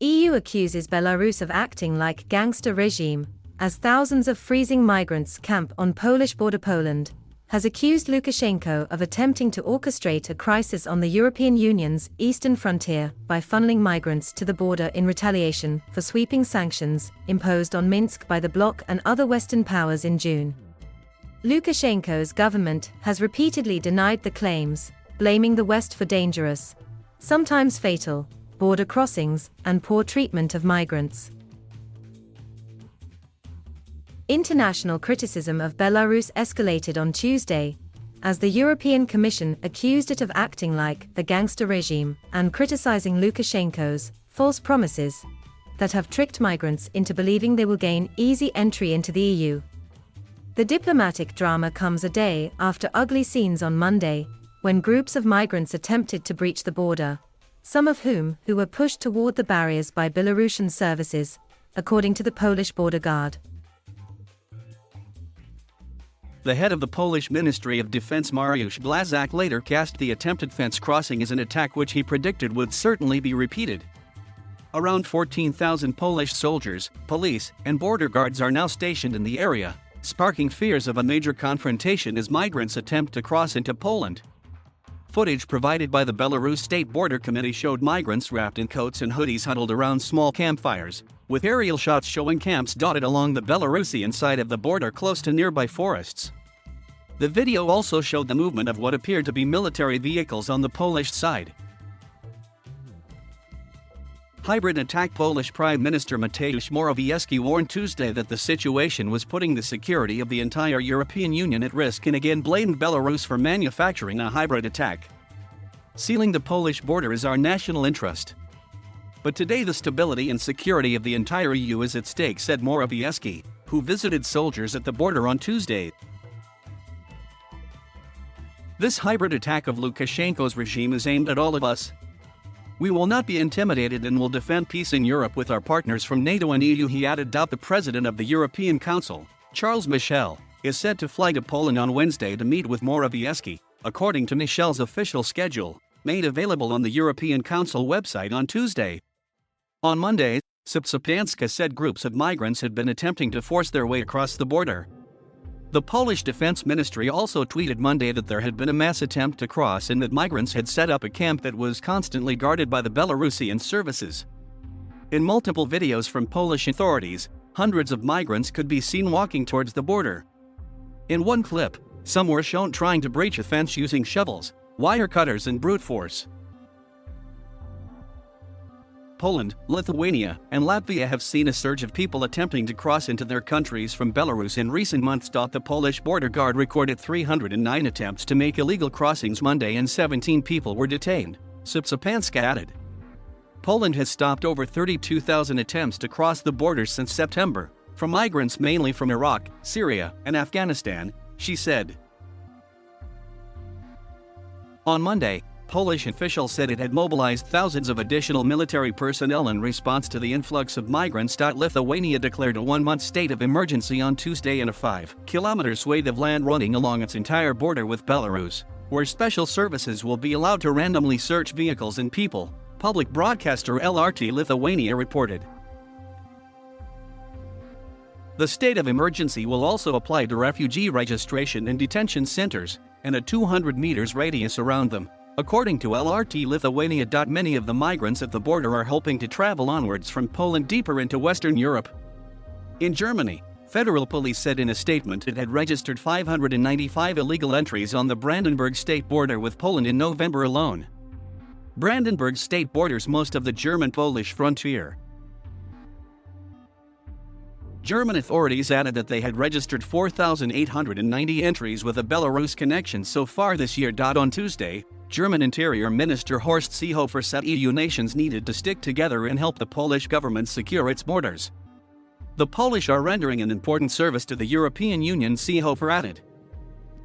EU accuses Belarus of acting like gangster regime, as thousands of freezing migrants camp on Polish border. Poland has accused Lukashenko of attempting to orchestrate a crisis on the European Union's eastern frontier by funneling migrants to the border in retaliation for sweeping sanctions imposed on Minsk by the bloc and other Western powers in June. Lukashenko's government has repeatedly denied the claims, blaming the West for dangerous, sometimes fatal, border crossings and poor treatment of migrants. International criticism of Belarus escalated on Tuesday, as the European Commission accused it of acting like the gangster regime and criticizing Lukashenko's false promises that have tricked migrants into believing they will gain easy entry into the EU. The diplomatic drama comes a day after ugly scenes on Monday, when groups of migrants attempted to breach the border, some of whom were pushed toward the barriers by Belarusian services, according to the Polish border guard. The head of the Polish Ministry of Defense Mariusz Błaszczak later cast the attempted fence crossing as an attack which he predicted would certainly be repeated. Around 14,000 Polish soldiers, police, and border guards are now stationed in the area, sparking fears of a major confrontation as migrants attempt to cross into Poland. Footage provided by the Belarus State Border Committee showed migrants wrapped in coats and hoodies huddled around small campfires, with aerial shots showing camps dotted along the Belarusian side of the border close to nearby forests. The video also showed the movement of what appeared to be military vehicles on the Polish side. Hybrid attack. Polish Prime Minister Mateusz Morawiecki warned Tuesday that the situation was putting the security of the entire European Union at risk and again blamed Belarus for manufacturing a hybrid attack. Sealing the Polish border is our national interest. But today the stability and security of the entire EU is at stake, said Morawiecki, who visited soldiers at the border on Tuesday. This hybrid attack of Lukashenko's regime is aimed at all of us. We will not be intimidated and will defend peace in Europe with our partners from NATO and EU, he added. The president of the European Council, Charles Michel, is set to fly to Poland on Wednesday to meet with Morawiecki, according to Michel's official schedule, made available on the European Council website on Tuesday. On Monday, Szczepanska said groups of migrants had been attempting to force their way across the border. The Polish Defense Ministry also tweeted Monday that there had been a mass attempt to cross and that migrants had set up a camp that was constantly guarded by the Belarusian services. In multiple videos from Polish authorities, hundreds of migrants could be seen walking towards the border. In one clip, some were shown trying to breach a fence using shovels, wire cutters and brute force. Poland, Lithuania, and Latvia have seen a surge of people attempting to cross into their countries from Belarus in recent months. The Polish border guard recorded 309 attempts to make illegal crossings Monday and 17 people were detained, Szczepanska added. Poland has stopped over 32,000 attempts to cross the border since September, from migrants mainly from Iraq, Syria, and Afghanistan, she said. On Monday, Polish officials said it had mobilized thousands of additional military personnel in response to the influx of migrants. Lithuania declared a one-month state of emergency on Tuesday in a 5-kilometer swathe of land running along its entire border with Belarus, where special services will be allowed to randomly search vehicles and people, public broadcaster LRT Lithuania reported. The state of emergency will also apply to refugee registration and detention centers, and a 200 meters radius around them, according to LRT Lithuania. Many of the migrants at the border are hoping to travel onwards from Poland deeper into Western Europe. In Germany, federal police said in a statement it had registered 595 illegal entries on the Brandenburg state border with Poland in November alone. Brandenburg state borders most of the German-Polish frontier. German authorities added that they had registered 4,890 entries with a Belarus connection so far this year. On Tuesday, German Interior Minister Horst Seehofer said EU nations needed to stick together and help the Polish government secure its borders. The Polish are rendering an important service to the European Union, Seehofer added.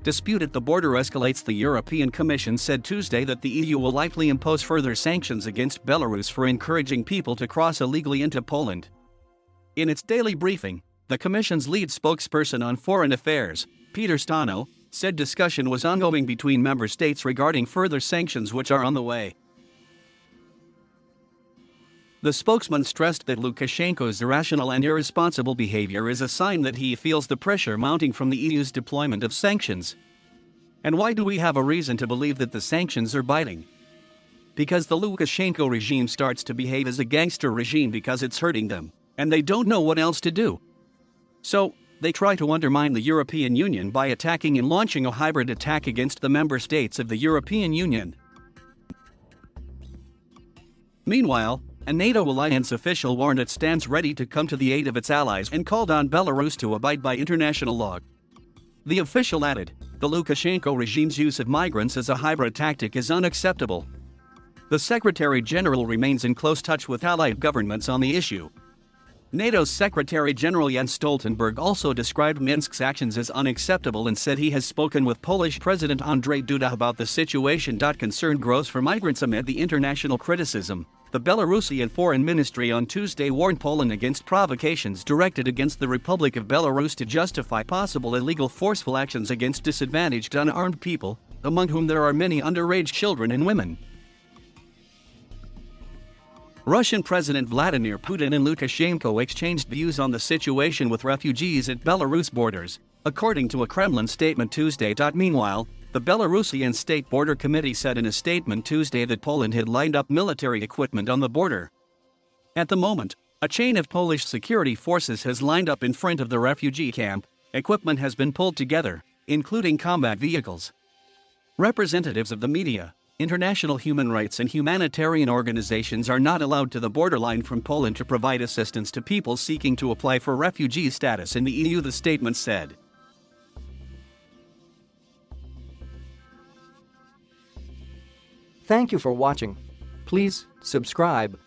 Dispute at the border escalates. The European Commission said Tuesday that the EU will likely impose further sanctions against Belarus for encouraging people to cross illegally into Poland. In its daily briefing, the Commission's lead spokesperson on foreign affairs, Peter Stano, said discussion was ongoing between member states regarding further sanctions which are on the way. The spokesman stressed that Lukashenko's irrational and irresponsible behavior is a sign that he feels the pressure mounting from the EU's deployment of sanctions. And why do we have a reason to believe that the sanctions are biting? Because the Lukashenko regime starts to behave as a gangster regime because it's hurting them, and they don't know what else to do. So, they try to undermine the European Union by attacking and launching a hybrid attack against the member states of the European Union. Meanwhile, a NATO alliance official warned it stands ready to come to the aid of its allies and called on Belarus to abide by international law. The official added, the Lukashenko regime's use of migrants as a hybrid tactic is unacceptable. The Secretary General remains in close touch with allied governments on the issue. NATO's Secretary General Jens Stoltenberg also described Minsk's actions as unacceptable and said he has spoken with Polish President Andrzej Duda about the situation. Concern grows for migrants amid the international criticism. The Belarusian Foreign Ministry on Tuesday warned Poland against provocations directed against the Republic of Belarus to justify possible illegal forceful actions against disadvantaged unarmed people, among whom there are many underage children and women. Russian President Vladimir Putin and Lukashenko exchanged views on the situation with refugees at Belarus borders, according to a Kremlin statement Tuesday. Meanwhile, the Belarusian State Border Committee said in a statement Tuesday that Poland had lined up military equipment on the border. At the moment, a chain of Polish security forces has lined up in front of the refugee camp. Equipment has been pulled together, including combat vehicles. Representatives of the media, international human rights and humanitarian organizations are not allowed to the borderline from Poland to provide assistance to people seeking to apply for refugee status in the EU, the statement said. Thank you for watching. Please subscribe.